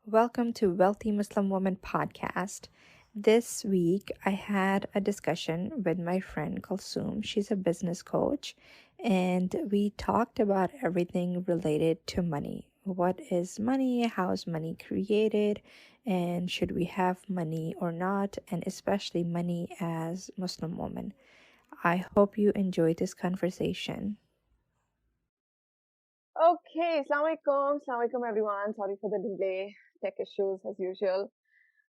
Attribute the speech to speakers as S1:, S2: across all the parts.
S1: Welcome to Wealthy Muslim Woman podcast. This week, I had a discussion with my friend Kulsum. She's a business coach, and we talked about everything related to money. What is money? How is money created? And should we have money or not? And especially money as Muslim women. I hope you enjoyed this conversation.
S2: Okay, Assalamu alaikum everyone. Sorry for the delay, tech issues as usual.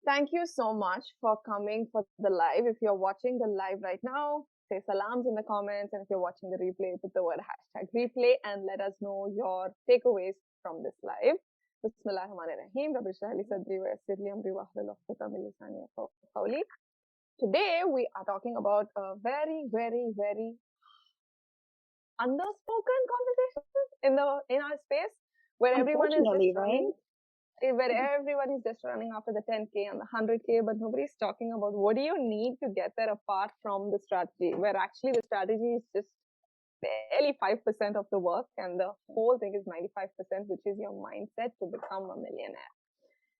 S2: Thank you so much for coming for the live. If you're watching the live right now, say salams in the comments. And if you're watching the replay, put the word hashtag replay and let us know your takeaways from this live. Bismillahirrahmanirrahim. Rabbi shrah li sadri wa yassir li amri wahlul 'uqdatam min lisani yafqahu qawli. Today we are talking about a very underspoken conversations in our space where everyone is just
S3: Unfortunately, right?
S2: running where everyone is just running after the 10k and the 100k, but nobody's talking about what do you need to get there apart from the strategy, where actually the strategy is just barely 5% of the work and the whole thing is 95%, which is your mindset to become a millionaire.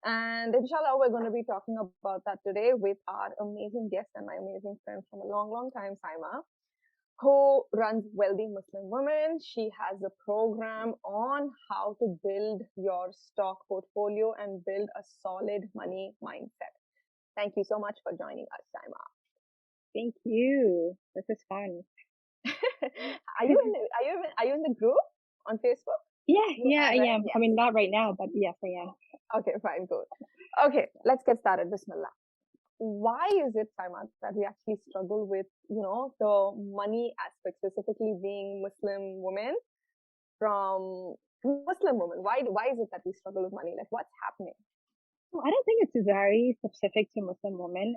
S2: And inshallah, we're going to be talking about that today with our amazing guest and my amazing friend from a long time, Saima, who runs Wealthy Muslim Women. She has a program on how to build your stock portfolio and build a solid money mindset. Thank you so much for joining us, Saima.
S3: Thank you. This is fun.
S2: Are you in the group on Facebook?
S3: Yeah,
S2: You
S3: yeah,
S2: are,
S3: I
S2: right?
S3: am. I
S2: Yes.
S3: mean, not right now, but yes, I am.
S2: Okay, fine, good. Okay, let's get started. Bismillah. Why is it, Saima, that we actually struggle with, the money aspect, specifically being Muslim women from Muslim women? Why is it that we struggle with money? Like, what's happening?
S3: Well, I don't think it's very specific to Muslim women.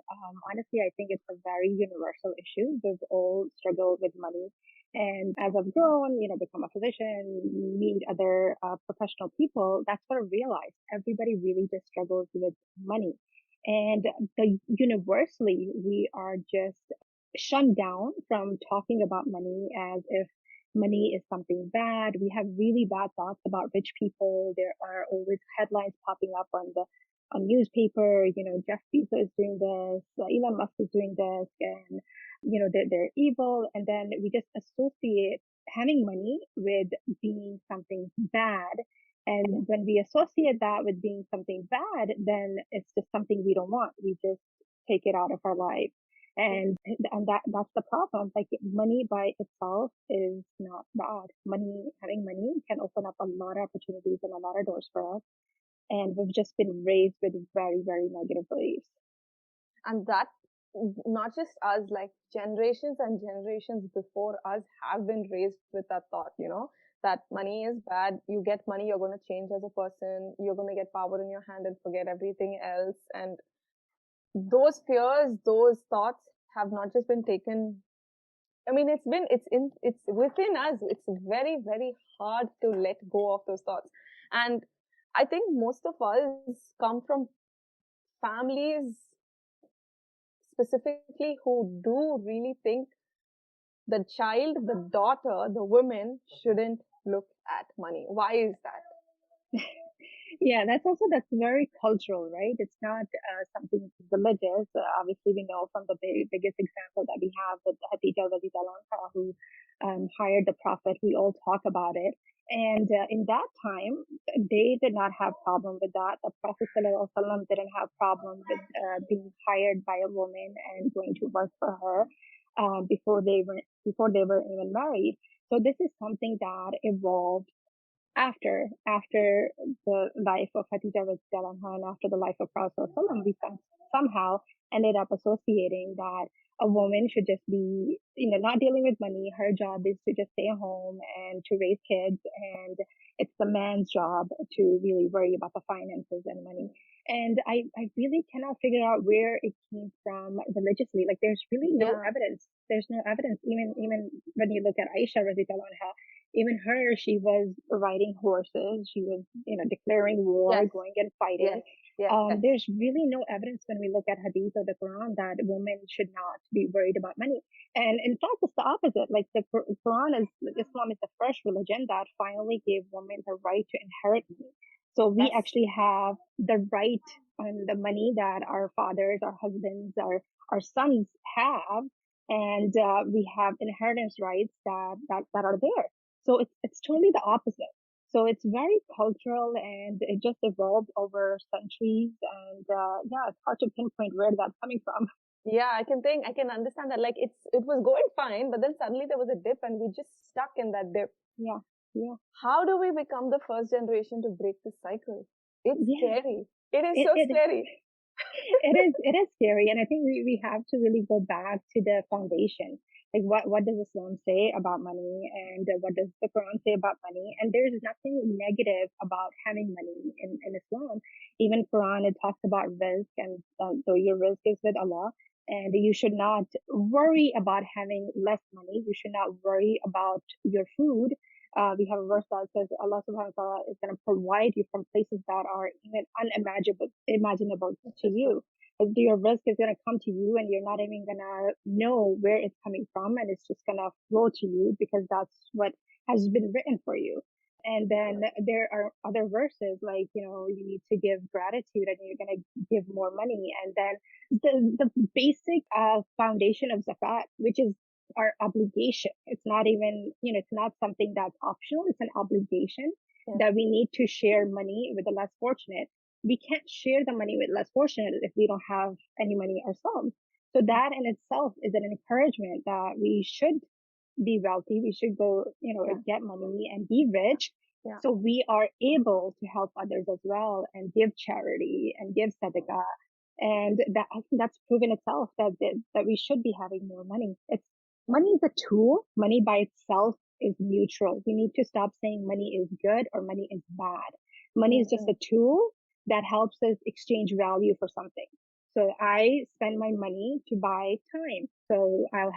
S3: Honestly, I think it's a very universal issue. We've all struggled with money. And as I've grown, become a physician, meet other professional people, that's what I realized. Everybody really just struggles with money. And universally, we are just shunned down from talking about money as if money is something bad. We have really bad thoughts about rich people. There are always headlines popping up on newspaper, Jeff Bezos is doing this, Elon Musk is doing this, and, they're evil. And then we just associate having money with being something bad. And when we associate that with being something bad, then it's just something we don't want. We just take it out of our life. And that's the problem. Like money by itself is not bad. Having money can open up a lot of opportunities and a lot of doors for us, and we've just been raised with very negative beliefs.
S2: And that not just us, like generations and generations before us have been raised with that thought, that money is bad. You get money, you're going to change as a person, you're going to get power in your hand and forget everything else. And those fears, those thoughts have not just been taken. I mean, it's within us. It's very hard to let go of those thoughts. And I think most of us come from families specifically who do really think the child, the daughter, the woman shouldn't look at money. Why is that?
S3: Yeah, that's very cultural, right? It's not something religious. Obviously, we know from the biggest example that we have with Hadija radiallahu anha, who hired the Prophet. We all talk about it. And in that time, they did not have problem with that. The Prophet sallallahu alaihi wasallam didn't have problem with being hired by a woman and going to work for her before they were even married. So this is something that evolved after the life of Khadija radiallahu anha and after the life of Prophet sallallahu, we somehow ended up associating that a woman should just be, not dealing with money. Her job is to just stay at home and to raise kids, and it's the man's job to really worry about the finances and money. And I really cannot figure out where it came from religiously. Like there's really no
S2: Yeah.
S3: evidence. There's no evidence. Even when you look at Aisha radiallahu anha, even her, she was riding horses. She was, declaring war,
S2: Yes.
S3: going and fighting.
S2: Yes. Yes.
S3: There's really no evidence when we look at Hadith or the Quran that women should not be worried about money. And in fact, it's the opposite. Like the Islam is the first religion that finally gave women the right to inherit money. So we
S2: Yes.
S3: actually have the right on the money that our fathers, our husbands, our sons have, and we have inheritance rights that are there. So it's totally the opposite. So it's very cultural, and it just evolved over centuries. And yeah, it's hard to pinpoint where that's coming from.
S2: Yeah, I can understand that. Like it was going fine, but then suddenly there was a dip and we just stuck in that dip.
S3: Yeah, yeah,
S2: How do we become the first generation to break this cycle? It's
S3: yeah.
S2: scary. It is
S3: It,
S2: so
S3: it
S2: scary.
S3: it is scary, and I think we have to really go back to the foundation. Like what does Islam say about money, and what does the Quran say about money? And there's nothing negative about having money in Islam. Even Quran, it talks about rizq, and so your rizq is with Allah, and you should not worry about having less money. You should not worry about your food. We have a verse that says Allah subhanahu wa ta'ala is going to provide you from places that are even imaginable to
S2: Interesting.
S3: you. Your risk is going to come to you, and you're not even going to know where it's coming from, and it's just going to flow to you because that's what has been written for you. And then there are other verses like, you need to give gratitude and you're going to give more money. And then the basic foundation of zakat, which is our obligation. It's not even, it's not something that's optional. It's an obligation
S2: Yes.
S3: that we need to share money with the less fortunate. We can't share the money with less fortunate if we don't have any money ourselves. So that in itself is an encouragement that we should be wealthy. We should go,
S2: Yeah.
S3: get money and be rich.
S2: Yeah.
S3: So we are able to help others as well and give charity and give sadaqah. And that, I think that's proven itself that we should be having more money. Money is a tool. Money by itself is neutral. We need to stop saying money is good or money is bad. Money is just
S2: Mm-hmm.
S3: a tool that helps us exchange value for something. So I spend my money to buy time. So I'll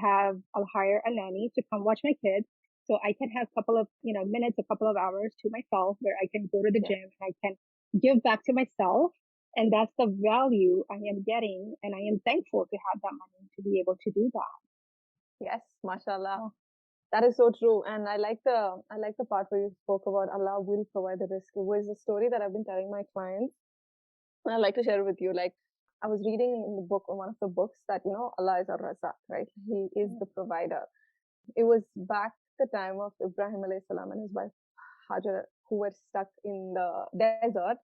S3: hire a nanny to come watch my kids. So I can have a couple of, minutes, a couple of hours to myself where I can go to the
S2: Yeah.
S3: gym and I can give back to myself. And that's the value I am getting. And I am thankful to have that money to be able to do that.
S2: Yes, mashallah.
S3: Yeah.
S2: That is so true. And I like the part where you spoke about Allah will provide the risk. It was a story that I've been telling my clients. And I'd like to share it with you. Like I was reading in the book, one of the books that, Allah is our razak, right? He is the provider. It was back the time of Ibrahim alayhi salam and his wife Hajar, who were stuck in the desert.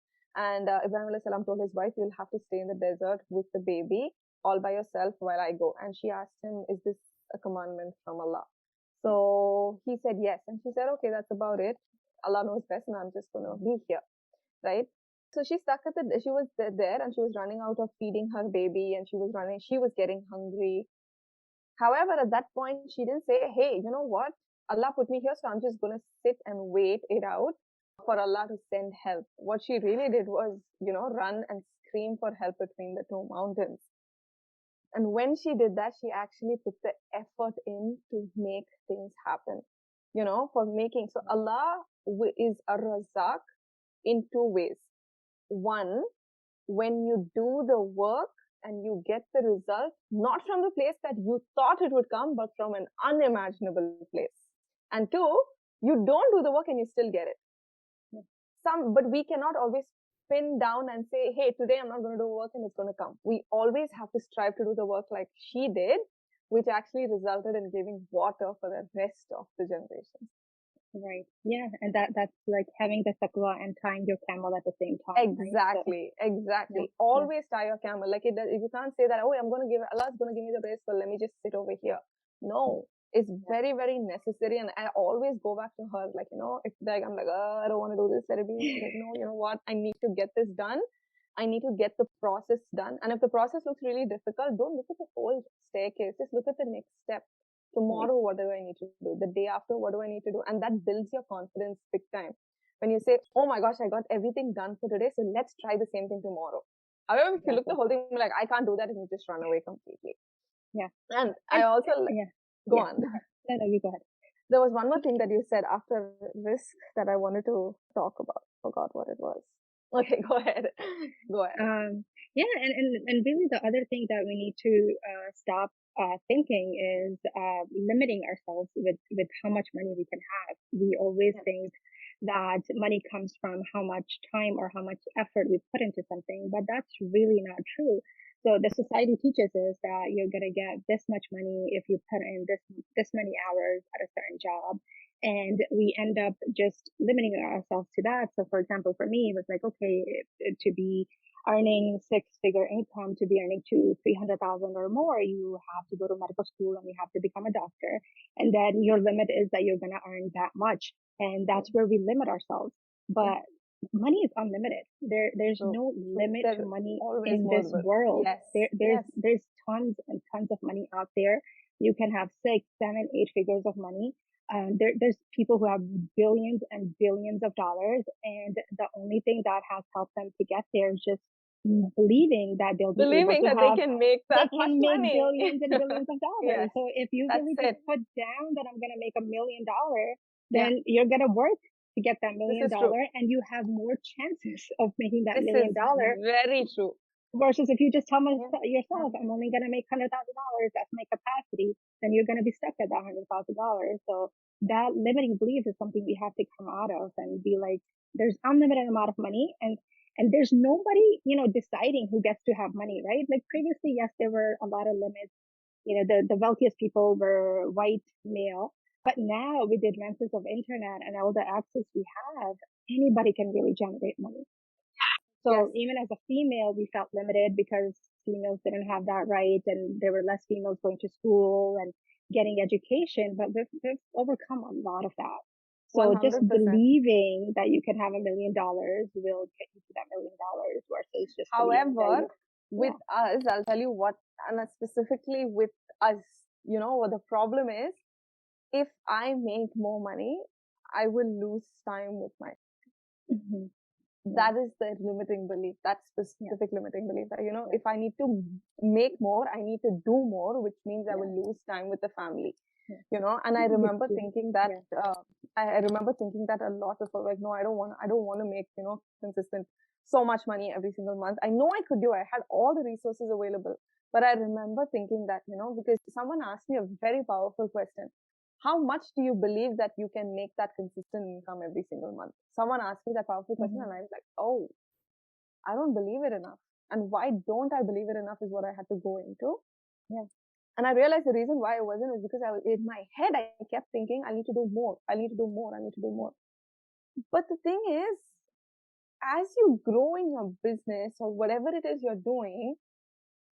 S2: And Ibrahim alayhi salam told his wife, "You'll have to stay in the desert with the baby all by yourself while I go." And she asked him, "Is this a commandment from Allah?" So he said yes, and she said, "Okay, that's about it. Allah knows best, and I'm just gonna be here, right?" So she stuck at she was there, and she was running out of feeding her baby, and she was getting hungry. However, at that point, she didn't say, "Hey, you know what? Allah put me here, so I'm just going to sit and wait it out for Allah to send help." What she really did was, run and scream for help between the two mountains. And when she did that, she actually put the effort in to make things happen, for making. So Allah is a razak in two ways. One, when you do the work and you get the result, not from the place that you thought it would come, but from an unimaginable place. And two, you don't do the work and you still get it. But we cannot always pin down and say, "Hey, today I'm not going to do work and it's going to come." We always have to strive to do the work like she did, which actually resulted in giving water for the rest of the generations.
S3: Right. Yeah. And that's like having the taqwa and tying your camel at the same time, right? So,
S2: Exactly,
S3: yeah,
S2: exactly.
S3: yeah,
S2: Always tie your camel. Like you can't say that, "Oh, Allah's going to give me the race, so let me just sit over here." No, it's very, very necessary. And I always go back to her, like, if like I'm like, "Oh, I don't want to do this," let it be. Like, no, you know what? I need to get this done. I need to get the process done. And if the process looks really difficult, don't look at the whole staircase. Just look at the next step.
S3: right.
S2: Tomorrow, what do I need to do? The day after, what do I need to do? And that builds your confidence big time when you say, "Oh my gosh, I got everything done for today, so let's try the same thing tomorrow." However, if you look
S3: Exactly.
S2: the whole thing like, "I can't do that," and you just run away completely.
S3: Yeah.
S2: And I
S3: And
S2: also
S3: yeah,
S2: go
S3: yeah.
S2: on.
S3: Go ahead. No, no, you go ahead.
S2: There was one more thing that you said after risk that I wanted to talk about. Forgot what it was. Okay, go ahead. Go ahead.
S3: Yeah, and really the other thing that we need to stop thinking is limiting ourselves with how much money we can have. We always
S2: Yes.
S3: think that money comes from how much time or how much effort we put into something, but that's really not true. So the society teaches us that you're going to get this much money if you put in this many hours at a certain job. And we end up just limiting ourselves to that. So for example, for me, it was like, okay, to be earning six-figure income, to be earning 300,000 or more, you have to go to medical school and you have to become a doctor. And then your limit is that you're going to earn that much. And that's where we limit ourselves. But money is unlimited. There's
S2: True.
S3: no
S2: True.
S3: limit
S2: There's
S3: to money
S2: always
S3: in
S2: more.
S3: this world.
S2: Yes.
S3: There's
S2: Yes.
S3: there's tons and tons of money out there. You can have 6, 7, 8 figures of money. There's people who have billions and billions of dollars, and the only thing that has helped them to get there is just believing that they'll be able
S2: Believing
S3: to
S2: that they
S3: have,
S2: can make
S3: they
S2: that much
S3: can make
S2: money.
S3: billions and billions of dollars.
S2: Yes.
S3: So if you
S2: That's
S3: really just
S2: it.
S3: put down that I'm going to make $1 million,
S2: Yeah.
S3: then you're going to work to get that
S2: This
S3: million
S2: is true.
S3: dollar, and you have more chances of making that
S2: This
S3: million
S2: is
S3: dollar
S2: very true.
S3: versus if you just tell
S2: Yeah.
S3: yourself, I'm only going to make $100,000, that's my capacity, then you're going to be stuck at that $100,000. So that limiting belief is something we have to come out of and be like, there's unlimited amount of money, and there's nobody, deciding who gets to have money, right? Like previously, yes, there were a lot of limits. The wealthiest people were white male, but now with the advances of internet and all the access we have, anybody can really generate money.
S2: Yes.
S3: So even as a female, we felt limited because females didn't have that right, and there were less females going to school and getting education. But we've overcome a lot of that. So just
S2: 100%.
S3: believing that you can have $1 million will get you to that $1 million versus just believing that
S2: However,
S3: you,
S2: with
S3: yeah.
S2: us, I'll tell you what, and specifically with us, what the problem is. If I make more money, I will lose time with my.
S3: Mm-hmm. Yeah.
S2: That is the limiting belief, that
S3: Yeah.
S2: specific limiting belief that,
S3: Yeah.
S2: if I need to make more, I need to do more, which means I
S3: Yeah.
S2: will lose time with the family.
S3: Yeah.
S2: And I
S3: Which
S2: remember
S3: is,
S2: thinking that,
S3: yeah.
S2: I remember thinking that a lot before, like, no, I don't want to make, consistent so much money every single month. I know I could do, I had all the resources available, but I remember thinking that, because someone asked me a very powerful question. How much do you believe that you can make that consistent income every single month? Someone asked me that powerful question, and I was like, oh, I don't believe it enough. And why don't I believe it enough is what I had to go into.
S3: Yeah.
S2: And I realized the reason why I wasn't is because I was in my head, I kept thinking, I need to do more. I need to do more. I need to do more. But the thing is, as you grow in your business or whatever it is you're doing,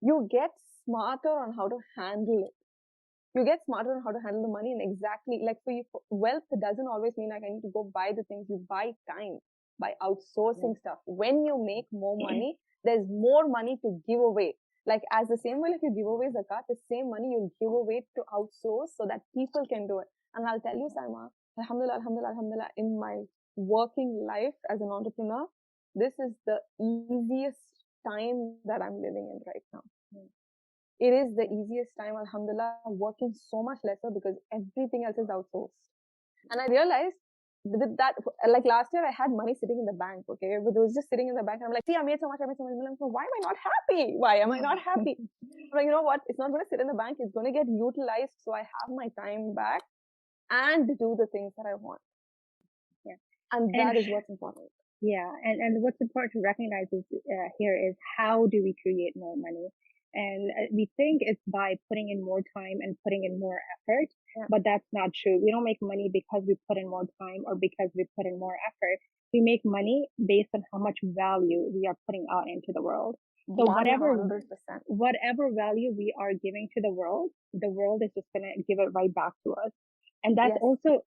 S2: you get smarter on how to handle it. You get smarter on how to handle the money, and exactly like for you, wealth doesn't always mean like I need to go buy the things. You buy time by outsourcing stuff. When you make more money, there's more money to give away. Like as the same way, like you give away zakat, the same money you'll give away to outsource so that people can do it. And I'll tell you, Saima, alhamdulillah, alhamdulillah, alhamdulillah, in my working life as an entrepreneur, this is the easiest time that I'm living in right now. It is the easiest time, alhamdulillah, working so much lesser because everything else is outsourced. And I realized with that, like last year, I had money sitting in the bank, okay? But it was just sitting in the bank. And I'm like, see, I made so much, I made so much. I'm like, why am I not happy? Why am I not happy? I'm like, you know what? It's not going to sit in the bank. It's going to get utilized so I have my time back and do the things that I want.
S3: Yeah.
S2: And that is what's important.
S3: Yeah. And what's important to recognize is here is how do we create more money? And we think it's by putting in more time and putting in more effort, but that's not true. We don't make money because we put in more time or because we put in more effort. We make money based on how much value we are putting out into the world. So
S2: 100%.
S3: whatever value we are giving to the world is just going to give it right back to us. And that's also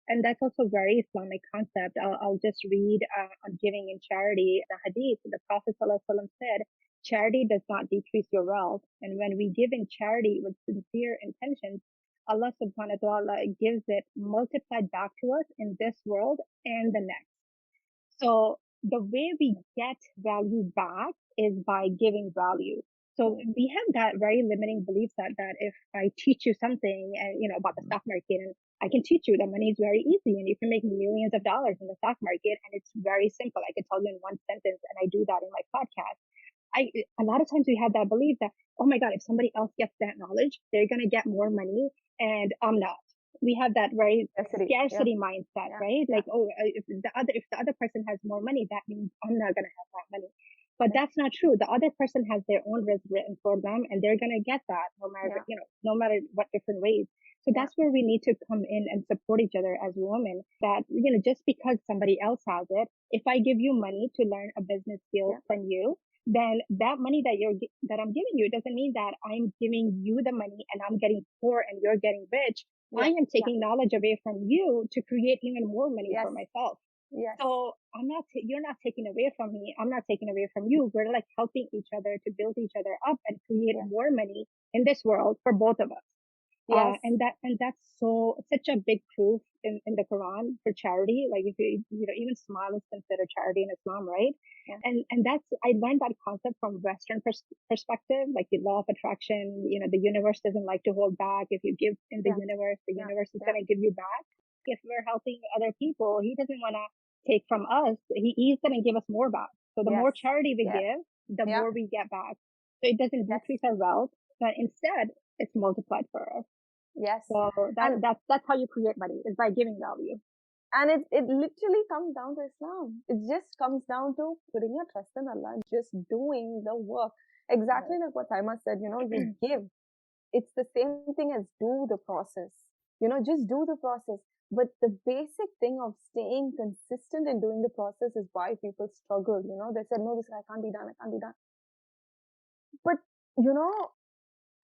S3: very Islamic concept. I'll just read on giving in charity, the hadith. The Prophet ﷺ said, charity does not decrease your wealth. And when we give in charity with sincere intentions, Allah subhanahu wa ta'ala gives it multiplied back to us in this world and the next. So the way we get value back is by giving value. So we have that very limiting belief that if I teach you something and about the stock market, and I can teach you that money is very easy and you can make millions of dollars in the stock market, and it's very simple. I can tell you in one sentence, and I do that in my podcast. A lot of times we have that belief that, oh my God, if somebody else gets that knowledge, they're going to get more money and I'm not. we have that very
S2: Scarcity. Yeah.
S3: scarcity mindset,
S2: Yeah.
S3: right?
S2: Yeah.
S3: Like, oh, if the other person has more money, that means I'm not gonna have that money. But
S2: Yeah.
S3: that's not true. The other person has their own risk written for them, and they're gonna get that no matter
S2: Yeah.
S3: no matter what different ways. So
S2: Yeah.
S3: that's where we need to come in and support each other as women. That just because somebody else has it, if I give you money to learn a business skill
S2: Yeah.
S3: from you, then that money that I'm giving you doesn't mean that I'm giving you the money and I'm getting poor and you're getting rich. I
S2: Yeah.
S3: am
S2: Yeah.
S3: taking knowledge away from you to create even more money
S2: Yes.
S3: for myself.
S2: Yes.
S3: So you're not taking away from me. I'm not taking away from you. We're like helping each other to build each other up and create
S2: Yes.
S3: more money in this world for both of us.
S2: Yes.
S3: And that's such a big proof in the Quran for charity. Like if even smile is considered charity in Islam, right?
S2: Yeah.
S3: And that's I learned that concept from Western perspective, like the law of attraction. The universe doesn't like to hold back. If you give in the
S2: Yeah. Yeah.
S3: universe is
S2: Yeah.
S3: gonna give you back. If we're helping other people, He doesn't wanna take from us. He's gonna give us more back. So the
S2: Yes.
S3: more charity we
S2: Yeah.
S3: give, the
S2: Yeah.
S3: more we get back. So it doesn't
S2: Yes.
S3: decrease our wealth, but instead it's multiplied for us.
S2: Yes.
S3: So
S2: And
S3: that's how you create money, is by giving value.
S2: it literally comes down to Islam. It just comes down to putting your trust in Allah, just doing the work. Exactly
S3: Right.
S2: like what Saima said, you give. It's the same thing as do the process. Just do the process. But the basic thing of staying consistent in doing the process is why people struggle. They said, no, this I can't be done, I can't be done. But you know,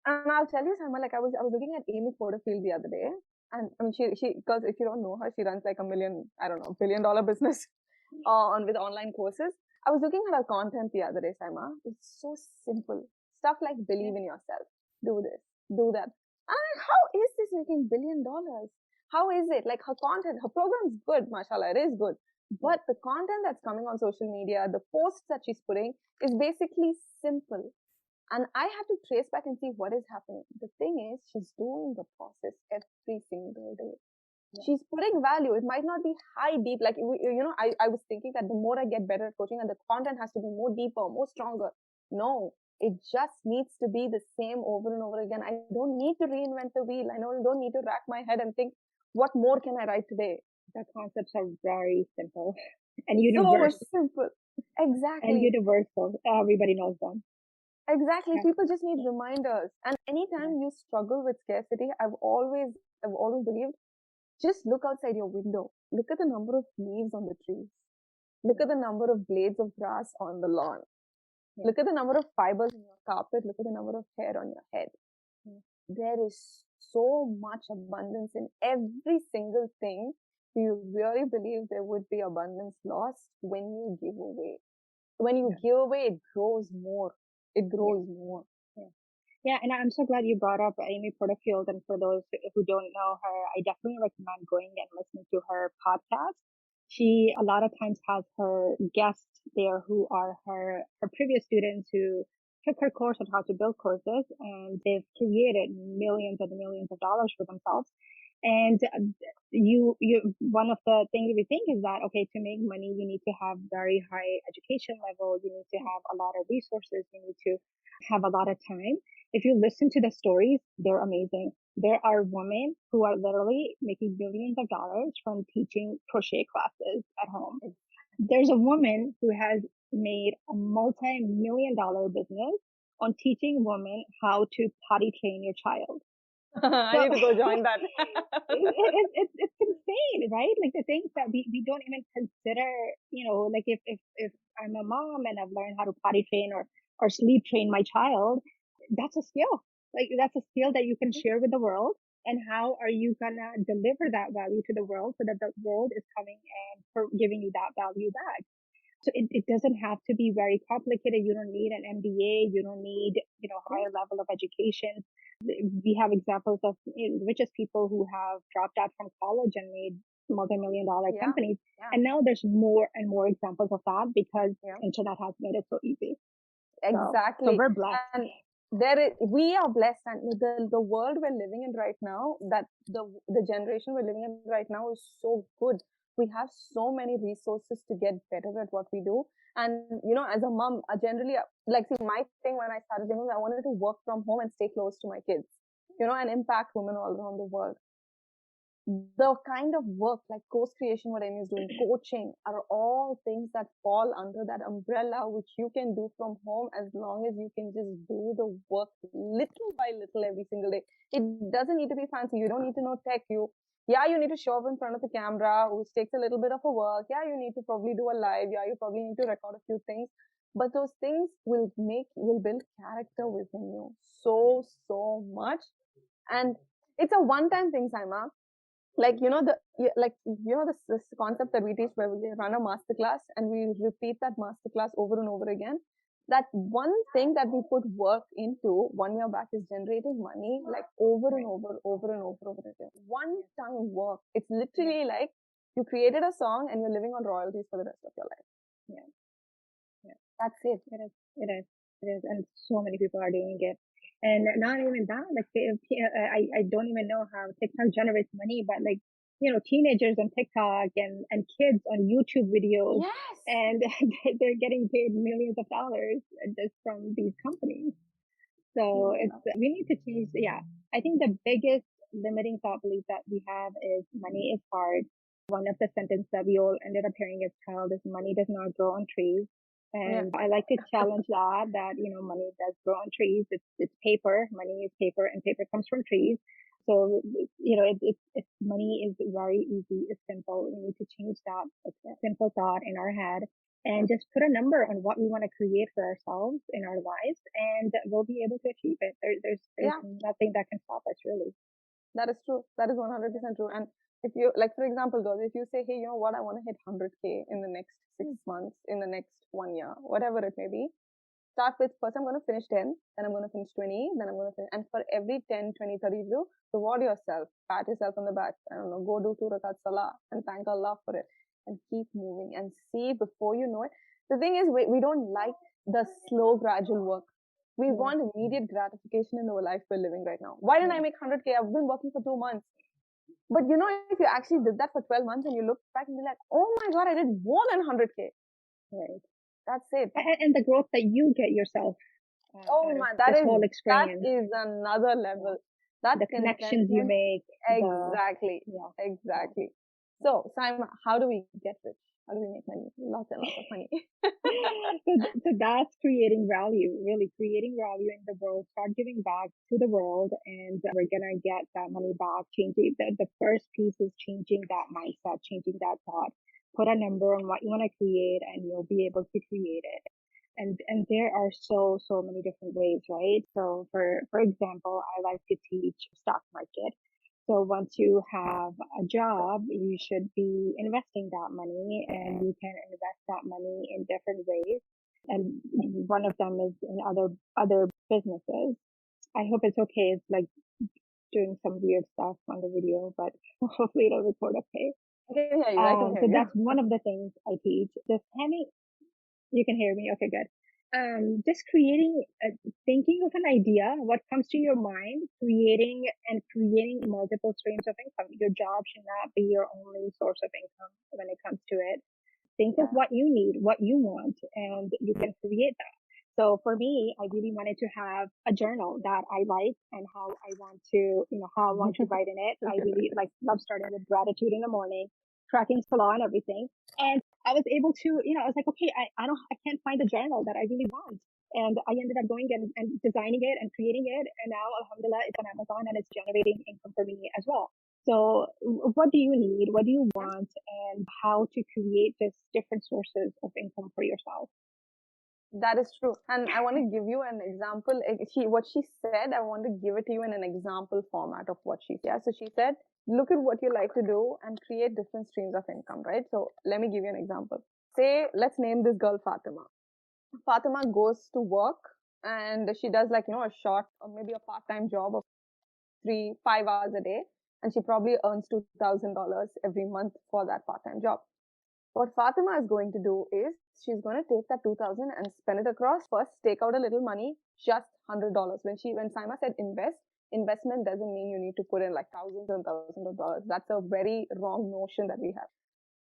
S2: and I'll tell you, Simon, like I was looking at Amy Porterfield the other day, and I mean, she because if you don't know her, she runs like I don't know, $1 billion business on with online courses. I was looking at her content the other day, Simon. It's so simple stuff like
S3: Yeah.
S2: believe in yourself, do this, do that. And how is this making $1 billion? How is it like her content? Her program's good, mashallah, it is good.
S3: Yeah.
S2: But the content that's coming on social media, the posts that she's putting, is basically simple. And I had to trace back and see what is happening. The thing is, she's doing the process every single day.
S3: Yeah.
S2: She's putting value. It might not be high, deep. Like, I was thinking that the more I get better at coaching and the content has to be more deeper, more stronger. No, it just needs to be the same over and over again. I don't need to reinvent the wheel. I don't need to rack my head and think, what more can I write today?
S3: The concepts are very simple and
S2: So
S3: universal.
S2: simple.
S3: And
S2: Exactly.
S3: universal. Everybody knows them.
S2: Exactly.
S3: Yeah.
S2: People just need reminders. And
S3: Yeah.
S2: anytime you struggle with scarcity, I've always believed, just look outside your window. Look at the number of leaves on the trees. Look
S3: Yeah.
S2: at the number of blades of grass on the lawn.
S3: Yeah.
S2: Look at the number of fibers in your carpet. Look at the number of hair on your head.
S3: Yeah.
S2: There is so much abundance in every single thing. Do you really believe there would be abundance lost when you give away? When you
S3: Yeah.
S2: give away, it grows more. It
S3: Yeah.
S2: grows more.
S3: Yeah. Yeah, and I'm so glad you brought up Amy Porterfield. And for those who don't know her, I definitely recommend going and listening to her podcast. She a lot of times has her guests there who are her previous students who took her course on how to build courses, and they've created millions and millions of dollars for themselves. And one of the things we think is that, okay, to make money, you need to have very high education level. You need to have a lot of resources. You need to have a lot of time. If you listen to the stories, they're amazing. There are women who are literally making millions of dollars from teaching crochet classes at home. There's a woman who has made a multi-million dollar business on teaching women how to potty train your child.
S2: I
S3: So
S2: need to go join that.
S3: it's insane, right? Like the things that we don't even consider, like if I'm a mom and I've learned how to potty train or sleep train my child, that's a skill. Like that's a skill that you can share with the world. And how are you gonna deliver that value to the world so that the world is coming and for giving you that value back? So it doesn't have to be very complicated. You don't need an MBA. You don't need, higher level of education. We have examples of richest people who have dropped out from college and made multi-million dollar
S2: Yeah,
S3: companies.
S2: yeah,
S3: And now there's more and more examples of that because
S2: yeah.
S3: internet has made it so easy. So
S2: Exactly.
S3: we're blessed.
S2: And we are blessed, and the world we're living in right now, that the generation we're living in right now is so good. We have so many resources to get better at what we do. And as a mom, I generally like, see, my thing when I started doing, I wanted to work from home and stay close to my kids, and impact women all around the world. the kind of work like course creation, what Amy is doing, coaching, are all things that fall under that umbrella, which you can do from home as long as you can just do the work little by little every single day. It doesn't need to be fancy. You don't need to know tech. Yeah, you need to show up in front of the camera, which takes a little bit of a work. Yeah, you need to probably do a live. Yeah, you probably need to record a few things. But those things will build character within you so much. And it's a one-time thing, Saima. Like this concept that we teach, where we run a master class and we repeat that master class over and over again. That one thing that we put work into 1 year back is generating money, like over and over again. One time work. It's literally like you created a song and you're living on royalties for the rest of your life.
S3: Yeah. Yeah.
S2: That's it.
S3: It is. It is. It is. And so many people are doing it. And not even that, like, I don't even know how TikTok generates money, but like, teenagers on TikTok and kids on YouTube videos,
S2: Yes.
S3: and they're getting paid millions of dollars just from these companies. So we need to change. Yeah. I think the biggest limiting thought belief that we have is money is hard. One of the sentences that we all ended up hearing as child is money does not grow on trees. And I like to challenge that, money does grow on trees. It's paper. Money is paper, and paper comes from trees. So, it's money is very easy. It's simple. We need to change that. It's a simple thought in our head and just put a number on what we want to create for ourselves in our lives, and we'll be able to achieve it. There's nothing that can stop us, really.
S2: That is true. That is 100% true. And if you, like, for example, girls, if you say, hey, you know what, I want to hit 100K in the next 6 months, in the next 1 year, whatever it may be, start with, first I'm going to finish 10, then I'm going to finish 20, then I'm going to finish, and for every 10, 20, 30 you do, reward yourself, pat yourself on the back, I don't know, go do 2 rakat salah and thank Allah for it, and keep moving and see before you know it. The thing is, we don't like the slow, gradual work. We want immediate gratification in the life we're living right now. Why didn't I make 100K? I've been working for 2 months. But if you actually did that for 12 months and you look back and be like, oh my God, I did more than 100K.
S3: Right.
S2: That's it.
S3: And the growth that you get yourself.
S2: Oh my, whole experience. That is another level.
S3: The connections you make.
S2: Exactly. Exactly. So, Simon, how do we get rich? How do we make money? Lots and lots of money.
S3: So that's creating value, really creating value in the world. Start giving back to the world, and we're going to get that money back. Changing the first piece is changing that mindset, changing that thought. Put a number on what you want to create, and you'll be able to create it. And there are so many different ways, right? So for example, I like to teach stock market. So once you have a job, you should be investing that money, and you can invest that money in different ways. And one of them is in other businesses. I hope it's okay. It's like doing some weird stuff on the video, but hopefully it'll record okay.
S2: I can hear you. I can hear you.
S3: So that's one of the things I teach. You can hear me. Okay, good. Just thinking of an idea, what comes to your mind, creating multiple streams of income. Your job should not be your only source of income when it comes to it. Think of what you need, what you want, and you can create that. So for me, I really wanted to have a journal that I like, and how I want to write in it. I really love starting with gratitude in the morning, tracking salah and everything. And I was able to, I was like, okay, I can't find the journal that I really want. And I ended up going and designing it and creating it. And now, alhamdulillah, it's on Amazon and it's generating income for me as well. So what do you need? What do you want? And how to create just different sources of income for yourself.
S2: That is true. And I want to give you an example. What she said, I want to give it to you in an example format of what she said. So she said, look at what you like to do and create different streams of income, right? So let me give you an example. Say, let's name this girl Fatima. Fatima goes to work and she does a short or maybe a part-time job of 5 hours a day. And she probably earns $2,000 every month for that part-time job. What Fatima is going to do is she's going to take that 2,000 and spend it across. First, take out a little money, just $100. When Saima said investment doesn't mean you need to put in thousands and thousands of dollars. That's a very wrong notion that we have.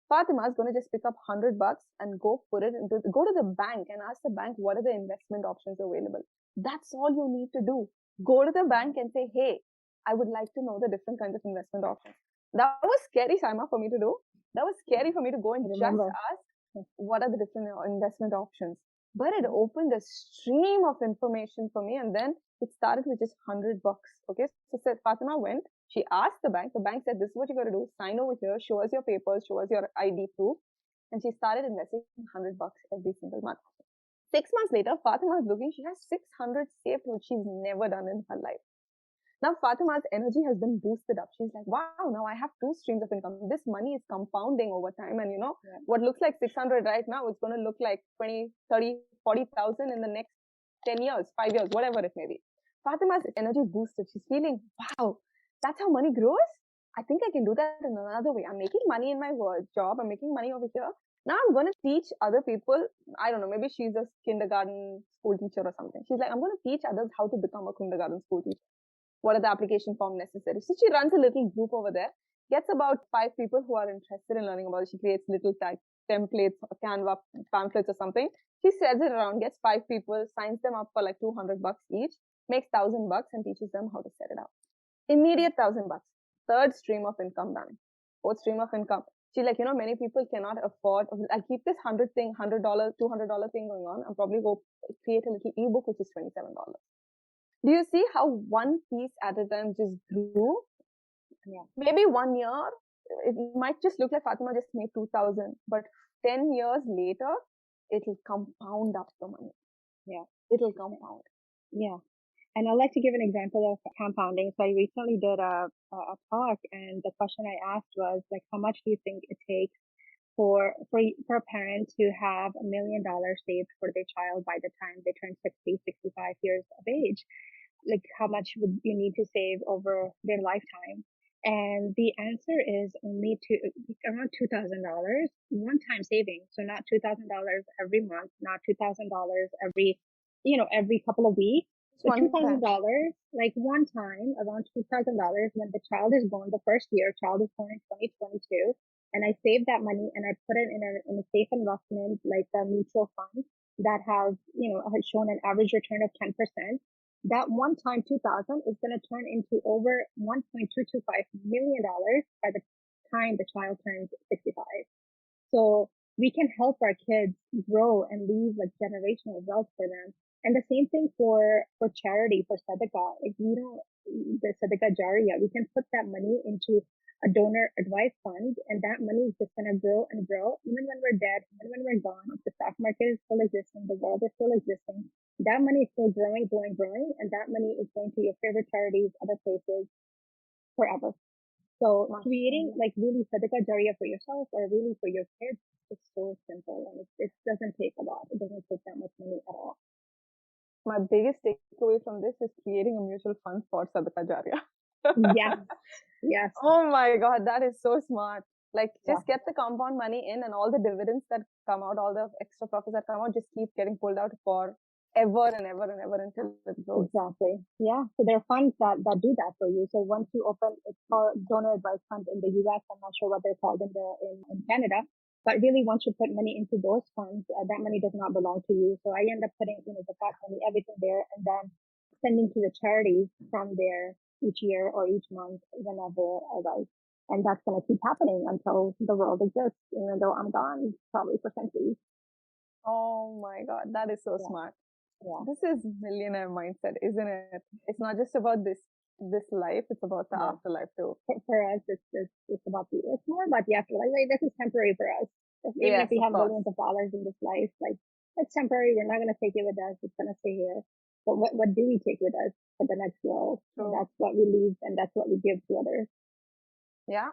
S2: Fatima is going to just pick up $100 and go to the bank and ask the bank what are the investment options available. That's all you need to do. Go to the bank and say, hey, I would like to know the different kinds of investment options. That was scary, Saima, for me to do. That was scary for me to go
S3: I
S2: and just
S3: remember.
S2: ask what are the different investment options. But it
S3: Yeah.
S2: opened a stream of information for me, and then it started with just $100. Okay, so said Fatima went. She asked the bank. The bank said, "This is what you got to do. Sign over here. Show us your papers. Show us your ID proof." And she started investing $100 every single month. 6 months later, Fatima is looking. She has 600 saved, which she's never done in her life. Now Fatima's energy has been boosted up. She's like, wow, now I have two streams of income. This money is compounding over time. And
S3: Yeah.
S2: what looks like 600 right now, it's going to look like 20, 30, 40,000 in the next 10 years, 5 years, whatever it may be. Fatima's energy is boosted. She's feeling, wow, that's how money grows. I think I can do that in another way. I'm making money in my job. I'm making money over here. Now I'm going to teach other people. I don't know, maybe she's a kindergarten school teacher or something. She's like, I'm going to teach others how to become a kindergarten school teacher. What are the application form necessary? So she runs a little group over there, gets about 5 people who are interested in learning about it. She creates little templates, Canva pamphlets or something. She sends it around, gets 5 people, signs them up for like $200 each, makes $1,000 and teaches them how to set it up. Immediate $1,000. Third stream of income done. Fourth stream of income. She's like, many people cannot afford. I'll keep this $100, $200 thing going on, and probably go create a little ebook which is $27. Do you see how one piece at a time just grew?
S3: Yeah.
S2: Maybe 1 year, it might just look like Fatima just made 2,000, but 10 years later, it'll compound up the money.
S3: Yeah.
S2: It'll compound.
S3: Yeah. And I'd like to give an example of compounding. So I recently did a talk, and the question I asked was like, how much do you think it takes for a parent to have $1 million saved for their child by the time they turn 60, 65 years of age? Like, how much would you need to save over their lifetime? And the answer is only around $2,000 one time saving. So not $2,000 every month, not $2,000 every couple of weeks,
S2: Just
S3: but
S2: one time.
S3: $2,000 like one time, around $2,000 when the child is born, the first year, child is born in 2022. And I save that money and I put it in a safe investment like a mutual fund that has shown an average return of 10%. That one time 2000 is going to turn into over $1.225 million by the time the child turns 65. So we can help our kids grow and leave like generational wealth for them. And the same thing for charity, for sadaqah. If we don't, the sadaqah jariyah, we can put that money into a donor advice fund, and that money is just going to grow and grow, even when we're dead, even when we're gone. If the stock market is still existing, the world is still existing, that money is still growing, growing, growing, and that money is going to your favorite charities, other places, forever. So creating like really sadaqah jariyah for yourself or really for your kids is so simple, and it doesn't take a lot. It doesn't take that much money at all.
S2: My biggest takeaway from this is creating a mutual fund for Sadaqah Jariyah.
S3: Yes, yes,
S2: Oh my God, that is so smart. Like,
S3: yeah,
S2: just get the compound money in, and all the dividends that come out, all the extra profits that come out, just keep getting pulled out for ever and ever and ever until it grows.
S3: exactly. Yeah. So there are funds that do that for you. So once you open, it's called donor advice fund in the US. I'm not sure what they're called in Canada. But really, once you put money into those funds, that money does not belong to you. So I end up putting, the zakat money, everything there, and then sending to the charities from there each year or each month whenever I like. And that's going to keep happening until the world exists, even though I'm gone probably for centuries.
S2: Oh my God, that is so
S3: Yeah.
S2: smart.
S3: Yeah.
S2: This is millionaire mindset, isn't it? It's not just about this life; it's about the
S3: Yeah.
S2: afterlife too.
S3: For us, it's about it's more about the afterlife. Like, this is temporary for us. Even if
S2: Yes,
S3: we
S2: of
S3: have
S2: course.
S3: millions of dollars in this life, like, it's temporary. We're not going to take it with us. It's going to stay here. But what do we take with us for the next world? And
S2: True.
S3: that's what we leave, and that's what we give to others.
S2: Yeah.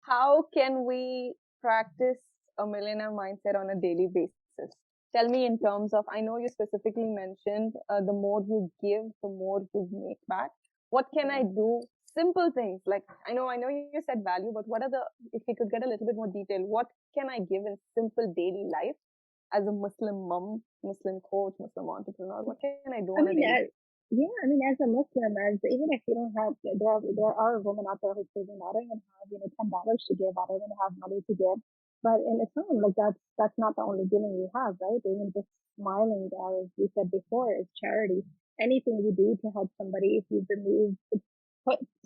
S2: How can we practice a millionaire mindset on a daily basis? Tell me in terms of, I know you specifically mentioned the more you give, the more you make back. What can I do? Simple things like I know you said value, but what are if we could get a little bit more detail, what can I give in simple daily life as a Muslim mom, Muslim coach, Muslim entrepreneur? What can I do
S3: I
S2: on a
S3: mean,
S2: daily basis?
S3: yeah, I mean, as a Muslim, as even if you don't have, there are women out there who say, I don't even have, $10 to give. I don't even have money to give. But in Islam, like, that's not the only giving we have, right? Even just smiling, as we said before, is charity. Anything you do to help somebody, if you've removed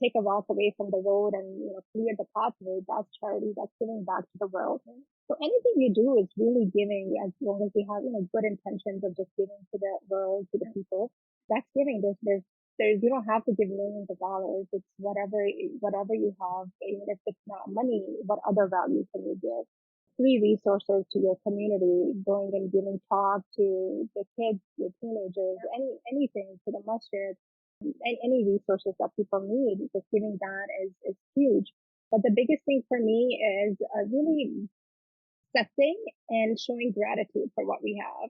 S3: take a rock away from the road and clear the pathway, that's charity. That's giving back to the world. So anything you do is really giving, as long as you have good intentions of just giving to the world, to the people. That's giving. There's you don't have to give millions of dollars. It's whatever you have. Even if it's not money, what other value can you give? Free resources to your community, going and giving talk to the kids, the teenagers, anything to the masjid, any resources that people need. Just giving that is huge. But the biggest thing for me is really accepting and showing gratitude for what we have.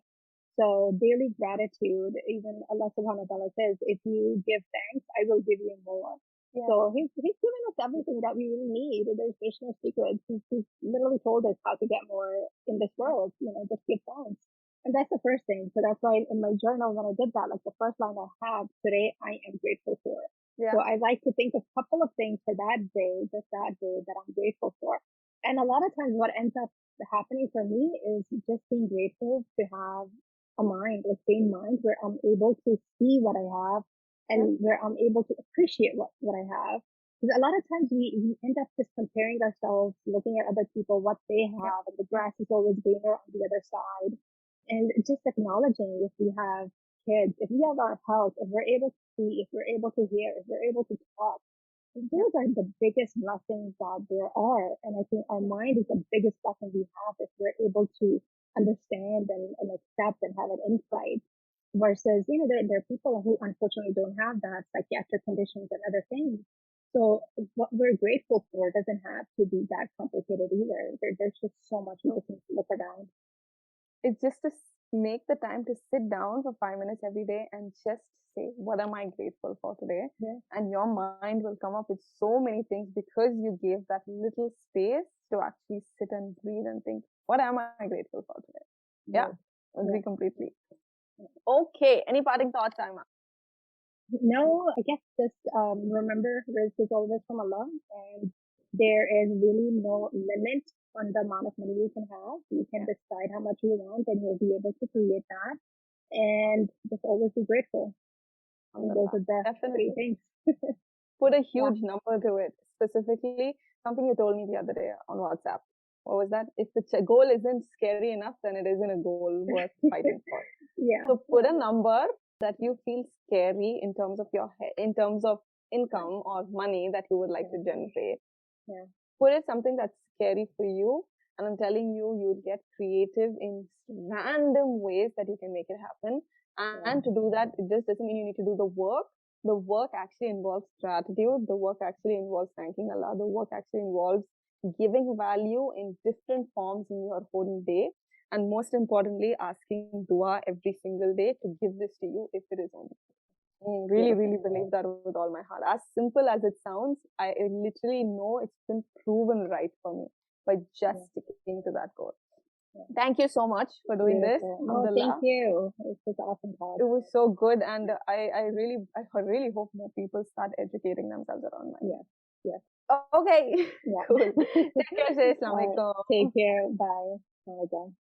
S3: So daily gratitude, even Allah subhanahu wa ta'ala says, if you give thanks, I will give you more. Yes. So he's given us everything that we really need. There's no secrets. He's literally told us how to get more in this world. Just give thanks. And that's the first thing. So that's why in my journal, when I did that, like the first line I have, today I am grateful for. Yeah. So I like to think of a couple of things for that day, just that day that I'm grateful for. And a lot of times what ends up happening for me is just being grateful to have a mind, a sane mind, where I'm able to see what I have and where I'm able to appreciate what I have. Because a lot of times we end up just comparing ourselves, looking at other people, what they have, and the grass is always greener on the other side. And just acknowledging if we have kids, if we have our health, if we're able to see, if we're able to hear, if we're able to talk, those are the biggest blessings that there are. And I think our mind is the biggest blessing we have if we're able to understand and accept and have an insight. Versus, there are people who unfortunately don't have that, psychiatric conditions and other things. So what we're grateful for doesn't have to be that complicated either. There's just so much we can look around.
S2: It's just to make the time to sit down for 5 minutes every day and just say, what am I grateful for today? Yeah. And your mind will come up with so many things because you gave that little space to actually sit and breathe and think, what am I grateful for today? Yeah, agree completely. Okay, any parting thoughts, Aima?
S3: No, I guess just remember, rizq is always from Allah, and there is really no limit on the amount of money you can have. You can decide how much you want, and you'll be able to create that. And just always be grateful. And those are the three things.
S2: Put a huge number to it. Specifically, something you told me the other day on WhatsApp. What was that? If the goal isn't scary enough, then it isn't a goal worth fighting for. Yeah. So put a number that you feel scary in terms of in terms of income or money that you would like to generate. Yeah. Put it something that's scary for you, and I'm telling you, you'll get creative in random ways that you can make it happen. And to do that, it just doesn't mean you need to do the work. The work actually involves gratitude. The work actually involves thanking Allah. The work actually involves giving value in different forms in your whole day. And most importantly, asking dua every single day to give this to you if it is on. Really, really believe that with all my heart. As simple as it sounds, I literally know it's been proven right for me by just sticking to that goal. Thank you so much for doing this.
S3: No, thank you. It was awesome talk.
S2: It was so good, and I really hope more people start educating themselves around money.
S3: Yes.
S2: Okay. Yeah. Cool. Take care. Say Assalamualaikum.
S3: Take care. Bye. Bye again.